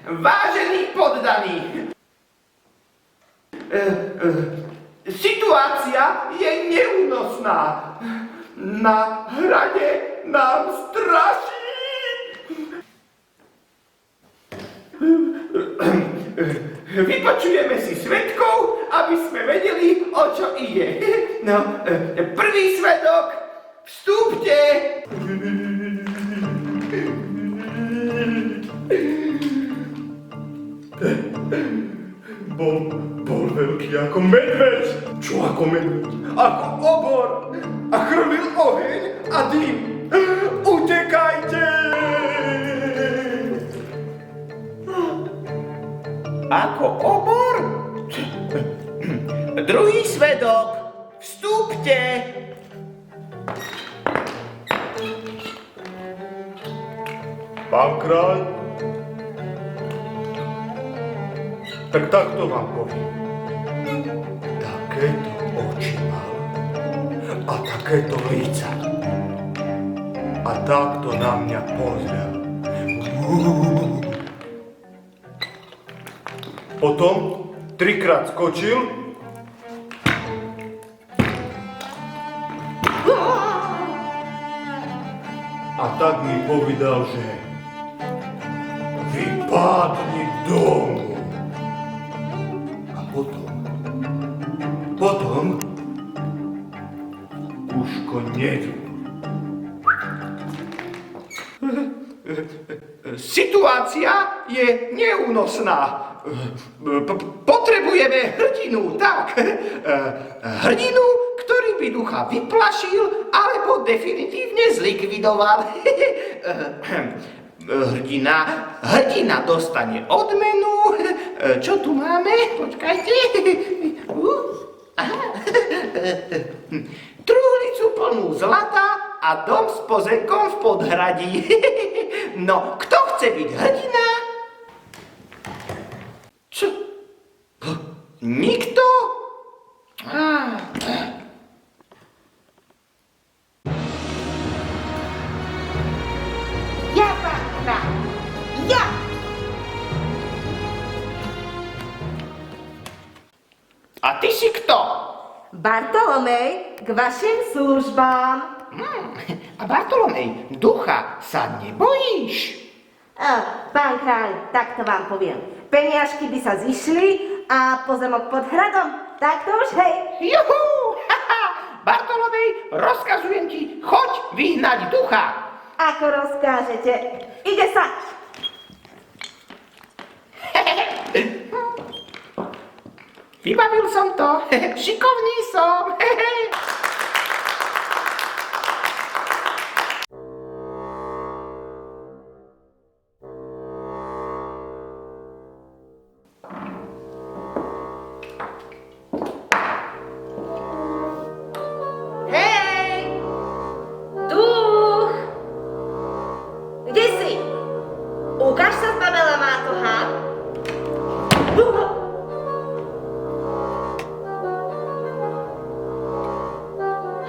Vážení poddaní, situácia je neúnosná. Na hrade nám straší. Vypočujeme si svedkov, aby sme vedeli, o čo ide. No, prvý svedok, vstúpte. Bol veľký ako medveď. Čo ako medveď? Ako obor. A chrlil oheň a dým. Utekajte! Ako obor? Druhý svedok, vstúpte. Pán kráľ, tak takto vám poviem. Takéto oči mal a takéto líca. A takto na mňa pozrel. Potom 3-krát skočil a tak mi povedal, že vypadni domu. A potom už koniec. Situácia je neúnosná. Potrebujeme hrdinu, tak. Hrdinu, ktorý by ducha vyplašil alebo definitívne zlikvidoval. Hrdina dostane odmenu. Čo tu máme? Počkajte. Truhlicu plnú zlata a dom s pozemkom v podhradí. No, kto chce byť hrdina? Čo? Nikto? Ja, pán kráľ, ja! A ty si kto? Bartolomej, k vašim službám. A Bartolomej, ducha sa nebojíš? Pán kráľ, takto vám poviem. Peniažky by sa zišli a pozemok pod hradom, tak to už hej. Juhu! Bartolomej, rozkazujem ti, choď vyhnať ducha. Ako rozkážete. Ide sa. Vybavil som to, šikovný som. Hej! Duch! Kde si? Ukáž sa, Babela Mátoha.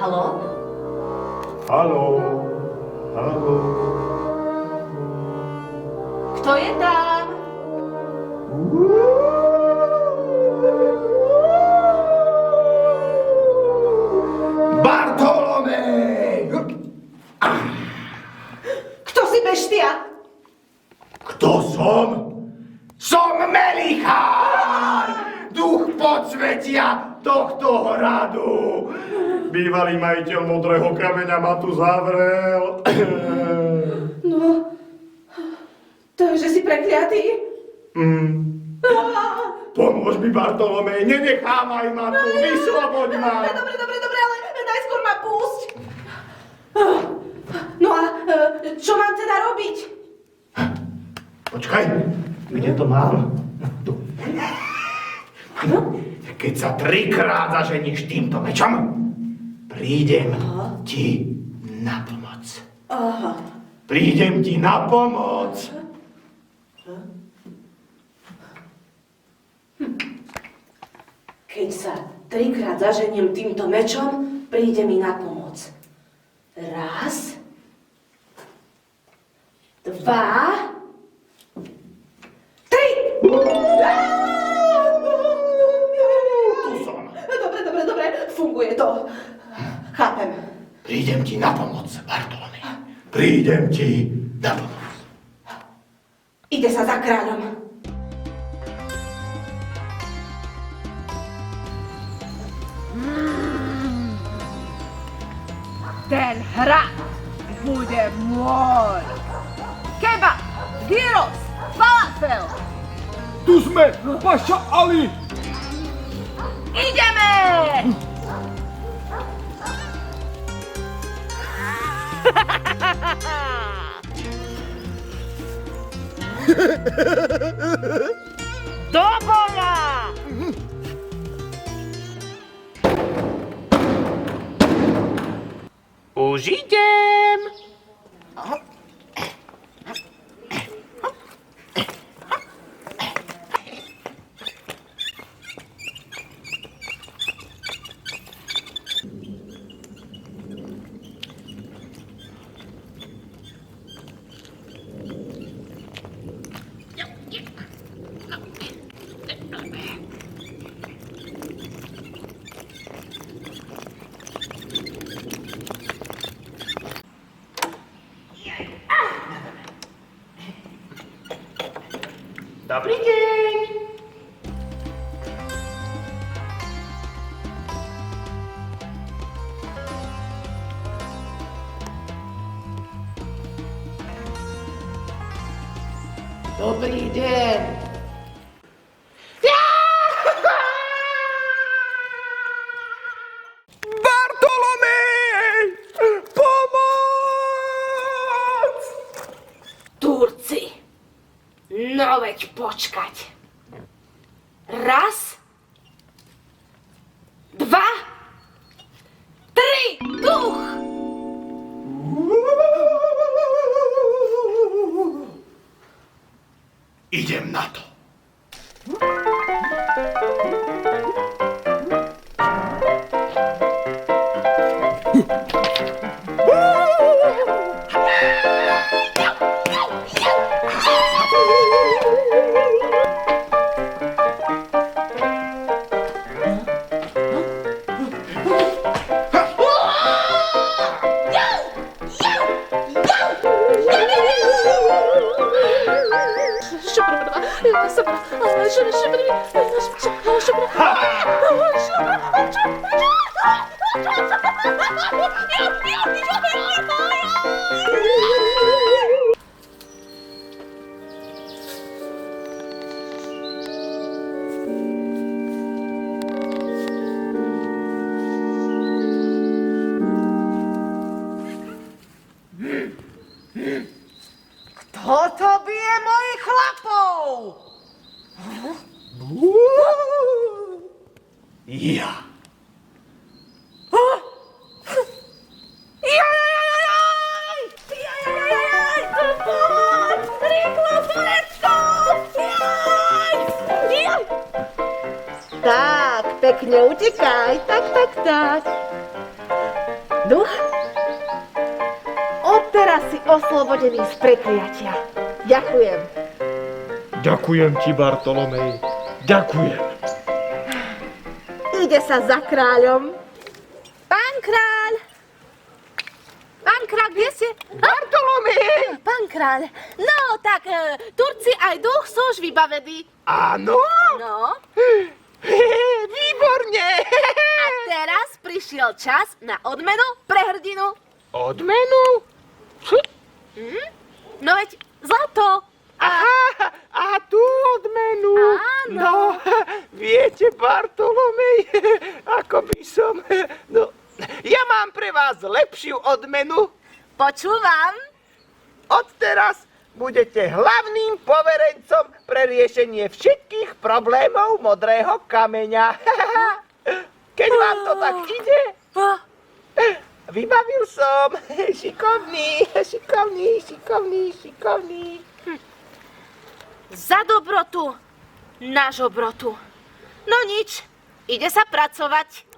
Haló? Haló, haló. Kto je tam? Bartolomej! Kto si beštia? Kto som? Som Melichár! Duch podsvetia tohto hradu! Bývalý majiteľ modrého kameňa ma tu zavrel. No, takže si prekliatý? Pomôž mi, Bartolomej, nenechávaj ma tu, vysloboď ma. Dobre, ale najskôr ma pusť. No a čo mám teda robiť? Počkaj, kde to mám? Tu. No? Keď sa 3-krát zaženíš týmto mečom, prídem ti na pomoc. Aha. Prídem ti na pomoc. Keď sa 3-krát zaženiem týmto mečom, príde mi na pomoc. 1, 2, 3. Tu som. Dobre, funguje to. Chápem. Prídem ti na pomoc, Bartolomej. Prídem ti na pomoc. Ide sa za kráľom. Ten hrad bude môj. Kebab, gyros, falafel. Tu sme, Paša Ali! Ideme! Do boja! Už idem. Dobrý deň. Dobrý deň. Bartolomej! Pomoc! Turci. No veď počkať. Raz, dva, tri, duch! Idem na to. Kto to bije mojich chlapov? Ja. Pomoc! Rýchlo, Bolecko! Tak, pekne utekaj. Tak. Duch? Odteraz si oslobodený z prekliatia. Ďakujem. Ďakujem ti, Bartolomej. Ďakujem. Ide sa za kráľom. Pán kráľ! Pán kráľ, kde ste? Bartolomej! Pán kráľ, no tak Turci aj duch sú už vybavení. Áno? No, Výborne! a teraz prišiel čas na odmenu pre hrdinu. Odmenu? No veď zlato. A tú odmenu. Áno. No, viete, Bartolomej, ako by som... No, ja mám pre vás lepšiu odmenu. Počúvam. Odteraz budete hlavným poverencom pre riešenie všetkých problémov modrého kameňa. Keď vám to tak ide, vybavil som. Šikovný. Za dobrotu, na žobrotu. No nič, ide sa pracovať.